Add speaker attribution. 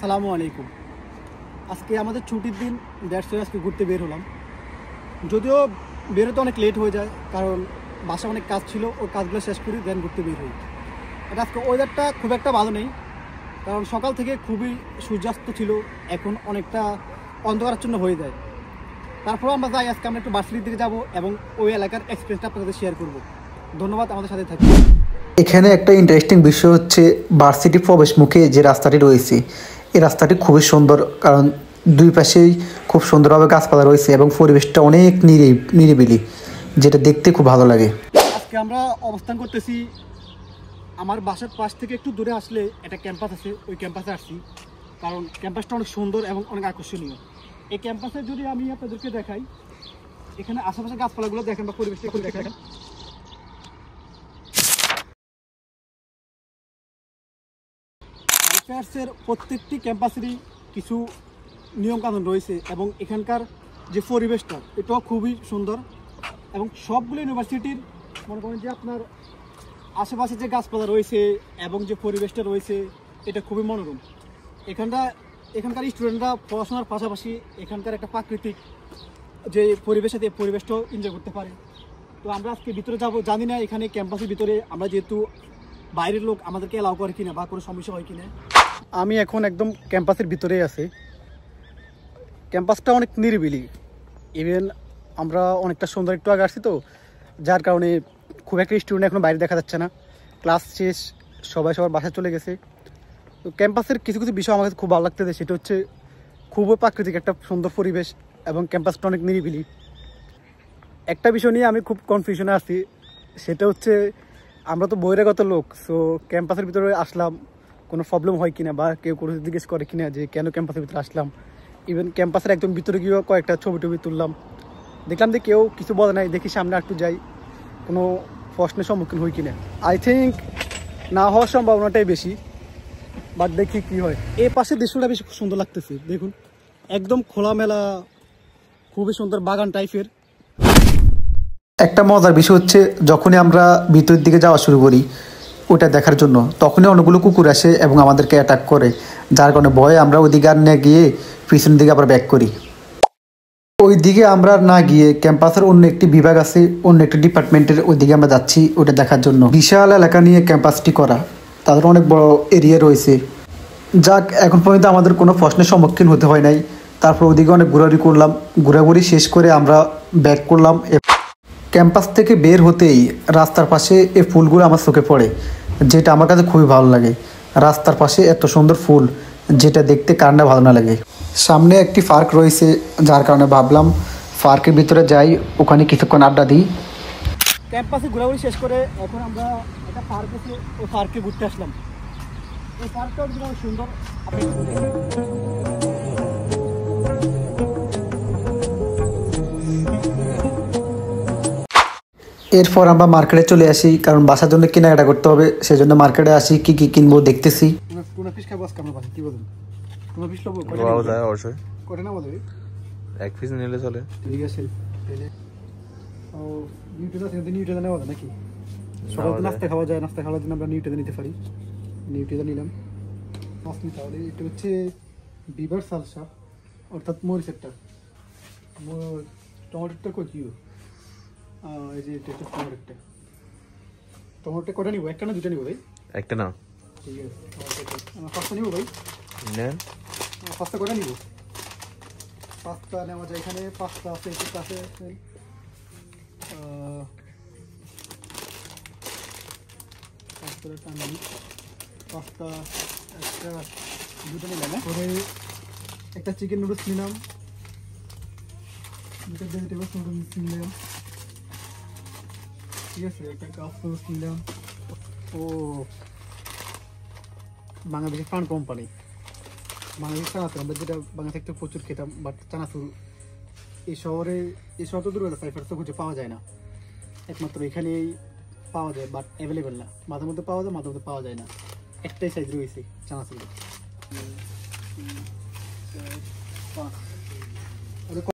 Speaker 1: আসসালামু আলাইকুম। আজকে আমাদের ছুটির দিন, দ্যাটস ওয়াই আজকে ঘুরতে বের হলাম। যদিও বেরোতে অনেক লেট হয়ে যায়, কারণ বাসায় অনেক কাজ ছিল, ওই কাজগুলো শেষ করি দেন ঘুরতে বের হই। আর আজকে ওয়েদারটা খুব একটা ভালো নেই, কারণ সকাল থেকে খুবই সূর্যাস্ত ছিল, এখন অনেকটা অন্ধকারাচ্ছন্ন হয়ে যায়। তারপর আমরা যাই, আজকে আমরা একটু ভার্সিটির দিকে যাবো এবং ওই এলাকার এক্সপিরিয়েন্সটা আপনাদের সাথে শেয়ার করবো। ধন্যবাদ, আমাদের সাথে থাকবেন।
Speaker 2: এখানে একটা ইন্টারেস্টিং বিষয় হচ্ছে ভার্সিটি প্রবেশ মুখে যে রাস্তাটি রয়েছে, এই রাস্তাটি খুবই সুন্দর, কারণ দুই পাশেই খুব সুন্দরভাবে গাছপালা রয়েছে এবং পরিবেশটা অনেক নিরিবিলি, যেটা দেখতে খুব ভালো লাগে।
Speaker 1: আজকে আমরা অবস্থান করতেছি আমার বাসার পাশ থেকে একটু দূরে আসলে একটা ক্যাম্পাস আছে, ওই ক্যাম্পাসে আসছি, কারণ ক্যাম্পাসটা অনেক সুন্দর এবং অনেক আকর্ষণীয়। এই ক্যাম্পাসে যদি আমি আপনাদেরকে দেখাই, এখানে আশেপাশে গাছপালাগুলো দেখেন বা পরিবেশটা একটু দেখেন। আইপিআরসের প্রত্যেকটি ক্যাম্পাসেরই কিছু নিয়মকানুন রয়েছে এবং এখানকার যে পরিবেশটা এটাও খুবই সুন্দর। এবং সবগুলো ইউনিভার্সিটির মনে করেন যে আপনার আশেপাশে যে গাছপালা রয়েছে এবং যে পরিবেশটা রয়েছে এটা খুবই মনোরম। এখানকার স্টুডেন্টরা পড়াশোনার পাশাপাশি এখানকার একটা প্রাকৃতিক যে পরিবেশ আছে, পরিবেশটাও এনজয় করতে পারে। তো আমরা আজকে ভিতরে যাব, জানি না এখানে ক্যাম্পাসের ভিতরে আমরা যেহেতু বাইরের লোক আমাদেরকে অ্যালাউ করে কিনা বা কোনো সমস্যা হয় কিনা। আমি এখন একদম ক্যাম্পাসের ভিতরেই আছি। ক্যাম্পাসটা অনেক নিরিবিলি, ইভেন আমরা অনেকটা সুন্দর একটু আগে আসছি, তো যার কারণে খুব একটা স্টুডেন্ট এখন বাইরে দেখা যাচ্ছে না। ক্লাস শেষ, সবাই সবার বাসায় চলে গেছে। তো ক্যাম্পাসের কিছু কিছু বিষয় আমার কাছে খুব ভালো লাগতেছে, সেটা হচ্ছে খুবই প্রাকৃতিক একটা সুন্দর পরিবেশ এবং ক্যাম্পাসটা অনেক নিরিবিলি। একটা বিষয় নিয়ে আমি খুব কনফিউশনে আছি, সেটা হচ্ছে আমরা তো বহিরাগত লোক, সো ক্যাম্পাসের ভিতরে আসলাম কোনো প্রবলেম হয় কিনা বা কেউ কোনো জিজ্ঞেস করে কিনা যে কেন ক্যাম্পাসের ভিতরে আসলাম। ইভেন ক্যাম্পাসের একদম ভিতরে গিয়েও কয়েকটা ছবি টবি তুললাম, দেখলাম যে কেউ কিছু বলে নাই। দেখি সামনে একটু যাই, কোনো প্রশ্নের সম্মুখীন হই কিনা। আই থিঙ্ক না হওয়ার সম্ভাবনাটাই বেশি, বাট দেখি কি হয়। এই পাশের দৃশ্যটা বেশি সুন্দর লাগতেছে, দেখুন একদম খোলামেলা, খুবই সুন্দর বাগান টাইপের।
Speaker 2: একটা মজার বিষয় হচ্ছে যখনই আমরা ভিতরের দিকে যাওয়া শুরু করি ওটা দেখার জন্য, তখনই অনেকগুলো কুকুর আসে এবং আমাদেরকে অ্যাটাক করে, যার কারণে ভয়ে আমরা ওই দিকে আর না গিয়ে পিছনের দিকে আবার ব্যাক করি। ওই দিকে আমরা না গিয়ে ক্যাম্পাসের অন্য একটি বিভাগ আছে, অন্য একটি ডিপার্টমেন্টের ওই দিকে আমরা যাচ্ছি ওটা দেখার জন্য। বিশাল এলাকা নিয়ে ক্যাম্পাসটি করা, তাদের অনেক বড় এরিয়া রয়েছে। যাক, এখন পর্যন্ত আমাদের কোনো প্রশ্নের সম্মুখীন হতে হয় নাই। তারপর ওদিকে অনেক ঘোরাঘুরি করলাম, ঘোরাঘুরি শেষ করে আমরা ব্যাক করলাম। ক্যাম্পাস থেকে বের হতেই রাস্তার পাশে এই ফুলগুলো আমার চোখে পড়ে, যেটা আমার কাছে খুবই ভালো লাগে। রাস্তার পাশে এত সুন্দর ফুল, যেটা দেখতে কার না ভালো না লাগে। সামনে একটি পার্ক রয়েছে, যার কারণে ভাবলাম পার্কের ভিতরে যাই, ওখানে কিছুক্ষণ আড্ডা দিই।
Speaker 1: ক্যাম্পাসে ঘোরাঘুরি শেষ করে এখন আমরা একটা পার্ক আছে, ওই পার্কে ঘুরতে আসলাম। এই পার্কটাও কিন্তু অনেক সুন্দর।
Speaker 2: এরপর আমরা মার্কেটে চলে আসি, কারণ বাসার জন্য কেনাকাটা করতে হবে, সেজন্য মার্কেটে আসি, কি কি কিনবো দেখতেছি।
Speaker 1: টুনা ফিশ খাবো আজকে আমরা, কি বলেন? টুনা ফিশ খাবো,
Speaker 3: অবশ্যই
Speaker 1: কটা না বলে
Speaker 3: এক পিস নিলে চলে।
Speaker 1: ঠিক আছে। ও নিউট্রেলা আছে, নিউট্রেলা নেওয়া যায় নাকি? সকালে তো নাস্তা খাওয়া যায়, নাস্তা খাওয়ার জন্য আমরা নিউট্রেলা নিতে পারি। নিউট্রেলা নিলাম। মাছ নিতে হবে, এটা হচ্ছে বিভার সালসা, অর্থাৎ মরিচেরটা। টমেটোটা কচিও, এই যে এটা হচ্ছে টমেটোটা। টমেটোটা কটা নিবো, একটা না দুটা নিবো ভাই?
Speaker 3: একটা না,
Speaker 1: ঠিক আছে, পাঁচটা নিবো ভাই।
Speaker 3: নেন।
Speaker 1: পাঁচটা কটা নিবো? পাঁচটা নেওয়া যায়, এখানে পাঁচটা আছে, একটা আছে। পাঁচটা, একটা দুটো নিলাম। পরে একটা চিকেন নুডলস নিলাম, দুটো ভেজিটেবলস নুডলস নিলাম, ঠিক আছে, একটা কাপ নুডলস নিলাম। ও বাংলাদেশের ফান কোম্পানি, বাংলাদেশের চানাচুর, আমরা যেটা বাংলাদেশ থেকে প্রচুর খেতাম, বাট চানাচুর এই শহরে তো দূরে সাইফার তো খুঁজে পাওয়া যায় না, একমাত্র এখানেই পাওয়া যায়, বাট অ্যাভেলেবেল না। মাঝে মধ্যে পাওয়া যায়, মাঝে মধ্যে পাওয়া যায় না। একটাই সাইজ রয়েছে চানাচুর।